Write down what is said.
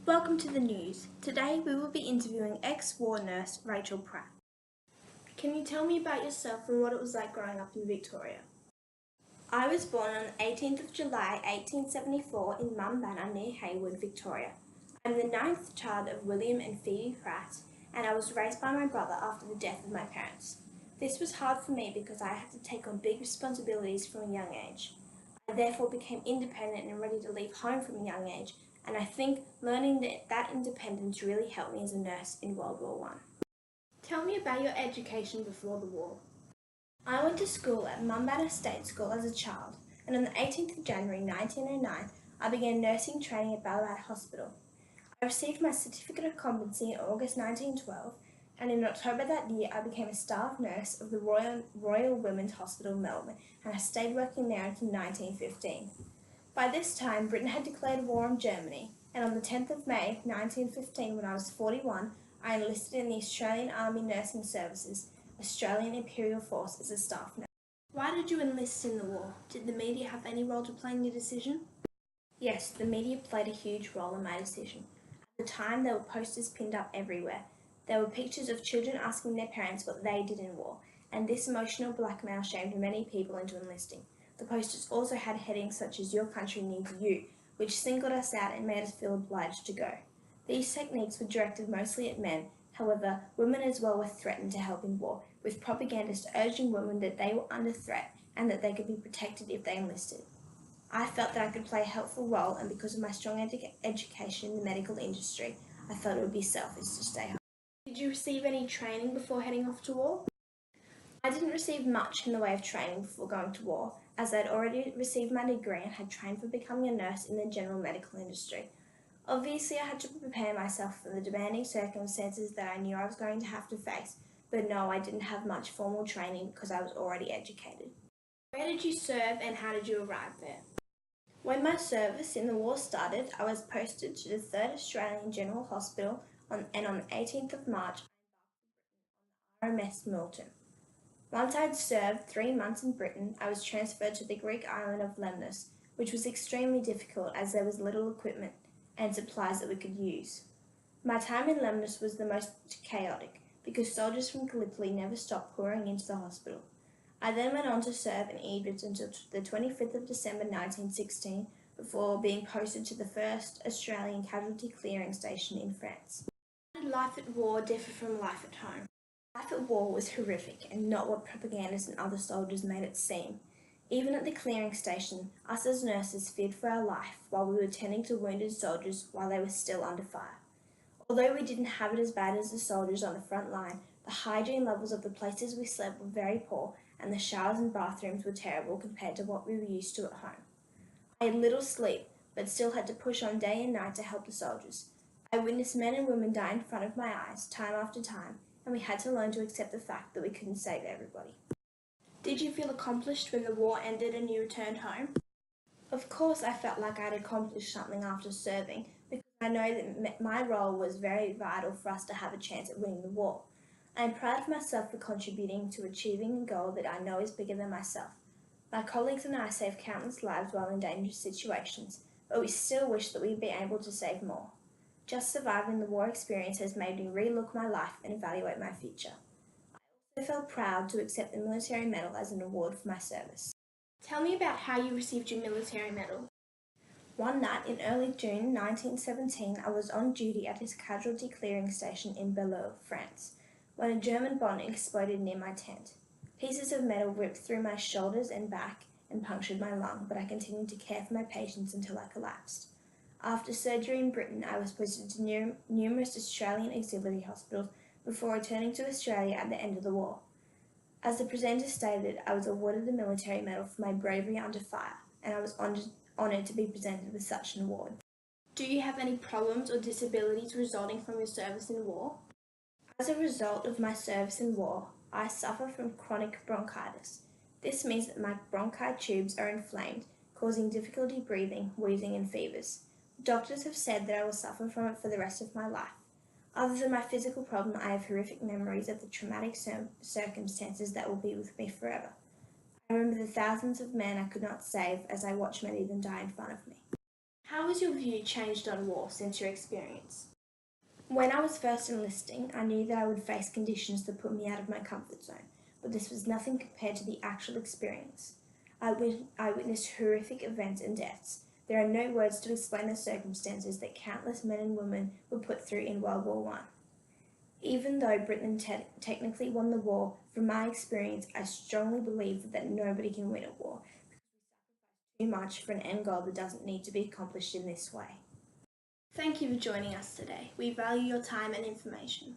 Welcome to the news. Today we will be interviewing ex-war nurse Racheal Pratt. Can you tell me about yourself and what it was like growing up in Victoria? I was born on the 18th of July 1874 in Mumbanna near Hayward, Victoria. I am the 9th child of William and Phoebe Pratt, and I was raised by my brother after the death of my parents. This was hard for me because I had to take on big responsibilities from a young age. I therefore became independent and ready to leave home from a young age, and I think learning that independence really helped me as a nurse in World War I. Tell me about your education before the war. I went to school at Mumbanna State School as a child, and on the 18th of January 1909 I began nursing training at Ballarat Hospital. I received my certificate of competency in August 1912, and in October that year I became a staff nurse of the Royal Women's Hospital Melbourne, and I stayed working there until 1915. By this time, Britain had declared war on Germany, and on the 10th of May 1915, when I was 41, I enlisted in the Australian Army Nursing Services, Australian Imperial Force, as a staff nurse. Why did you enlist in the war? Did the media have any role to play in your decision? Yes, the media played a huge role in my decision. At the time, there were posters pinned up everywhere. There were pictures of children asking their parents what they did in war, and this emotional blackmail shamed many people into enlisting. The posters also had headings such as "Your country needs you," which singled us out and made us feel obliged to go. These techniques were directed mostly at men. However, women as well were threatened to help in war, with propagandists urging women that they were under threat and that they could be protected if they enlisted. I felt that I could play a helpful role, and because of my strong education in the medical industry, I felt it would be selfish to stay home. Did you receive any training before heading off to war? I didn't receive much in the way of training before going to war, as I had already received my degree and had trained for becoming a nurse in the general medical industry. Obviously, I had to prepare myself for the demanding circumstances that I knew I was going to have to face, but no, I didn't have much formal training because I was already educated. Where did you serve and how did you arrive there? When my service in the war started, I was posted to the 3rd Australian General Hospital and on the 18th of March, I embarked on the RMS Milton. Once I had served 3 months in Britain, I was transferred to the Greek island of Lemnos, which was extremely difficult as there was little equipment and supplies that we could use. My time in Lemnos was the most chaotic because soldiers from Gallipoli never stopped pouring into the hospital. I then went on to serve in Egypt until the 25th of December 1916 before being posted to the 1st Australian Casualty Clearing Station in France. How did life at war differ from life at home? Life at war was horrific and not what propagandists and other soldiers made it seem. Even at the clearing station, us as nurses feared for our life while we were tending to wounded soldiers while they were still under fire. Although we didn't have it as bad as the soldiers on the front line, the hygiene levels of the places we slept were very poor and the showers and bathrooms were terrible compared to what we were used to at home. I had little sleep, but still had to push on day and night to help the soldiers. I witnessed men and women die in front of my eyes, time after time, and we had to learn to accept the fact that we couldn't save everybody. Did you feel accomplished when the war ended and you returned home? Of course I felt like I'd accomplished something after serving, because I know that my role was very vital for us to have a chance at winning the war. I am proud of myself for contributing to achieving a goal that I know is bigger than myself. My colleagues and I saved countless lives while in dangerous situations, but we still wish that we'd be able to save more. Just surviving the war experience has made me re-look my life and evaluate my future. I also felt proud to accept the military medal as an award for my service. Tell me about how you received your military medal. One night in early June 1917, I was on duty at a casualty clearing station in Belleau, France, when a German bomb exploded near my tent. Pieces of metal ripped through my shoulders and back and punctured my lung, but I continued to care for my patients until I collapsed. After surgery in Britain, I was posted to numerous Australian auxiliary hospitals before returning to Australia at the end of the war. As the presenter stated, I was awarded the military medal for my bravery under fire, and I was honoured to be presented with such an award. Do you have any problems or disabilities resulting from your service in war? As a result of my service in war, I suffer from chronic bronchitis. This means that my bronchi tubes are inflamed, causing difficulty breathing, wheezing and fevers. Doctors have said that I will suffer from it for the rest of my life. Other than my physical problem, I have horrific memories of the traumatic circumstances that will be with me forever. I remember the thousands of men I could not save as I watched many of them die in front of me. How has your view changed on war since your experience? When I was first enlisting, I knew that I would face conditions that put me out of my comfort zone, but this was nothing compared to the actual experience. I witnessed horrific events and deaths. There are no words to explain the circumstances that countless men and women were put through in World War I. Even though Britain technically won the war, from my experience, I strongly believe that nobody can win a war because we sacrifice too much for an end goal that doesn't need to be accomplished in this way. Thank you for joining us today. We value your time and information.